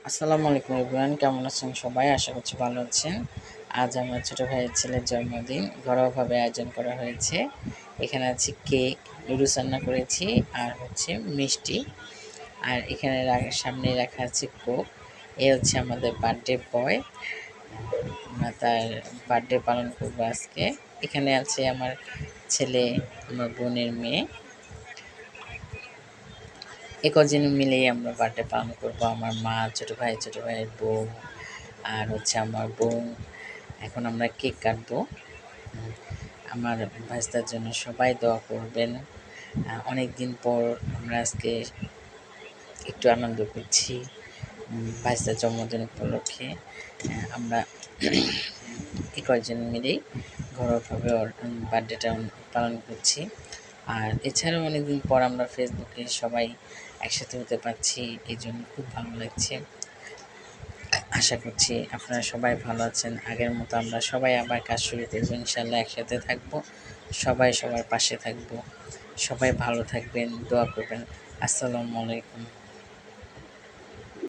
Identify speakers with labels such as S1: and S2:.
S1: আসসালামু আলাইকুম এভরিওয়ান, কেমন আছেন সবাই? আশা করছি ভালো আছেন। আজ আমার ছোট ভাইয়ের ছেলের জন্মদিন, ঘরোয়াভাবে আয়োজন করা হয়েছে। এখানে আছে কেক, নুডলস রান্না করেছি, আর হচ্ছে মিষ্টি। আর এখানে সামনে রাখা আছে কোক। এ হচ্ছে আমাদের বার্থডে বয়। আমরা তার বার্থডে পালন করবো আজকে। এখানে আছে আমার ছেলে, আমার বোনের মেয়ে। এ কজন মিলেই আমরা বার্থডে পালন করবো। আমার মা, ছোট ভাই, ছোট ভাইয়ের বউ, আর হচ্ছে আমার বোন। এখন আমরা কেক কাটবো। আমার ভাইস্তার জন্য সবাই দোয়া করবেন। অনেক দিন পর আমরা আজকে একটু আনন্দ করছি ভাইস্তার জন্মদিন উপলক্ষে। আমরা এই কয়েকজন মিলেই ঘরোয়াভাবে ওর বার্থডেটা পালন করছি। আর এছাড়াও অনেকদিন পর আমরা ফেসবুকে সবাই একসাথে হতে পারছি, এই জন্য খুব ভালো লাগছে। আশা করছি আপনারা সবাই ভালো আছেন। আগের মতো আমরা সবাই আবার কাজ শুরু করবো, ইনশাল্লাহ একসাথে থাকবো, সবাই সবার পাশে থাকবো। সবাই ভালো থাকবেন, দোয়া করবেন। আসসালামু আলাইকুম।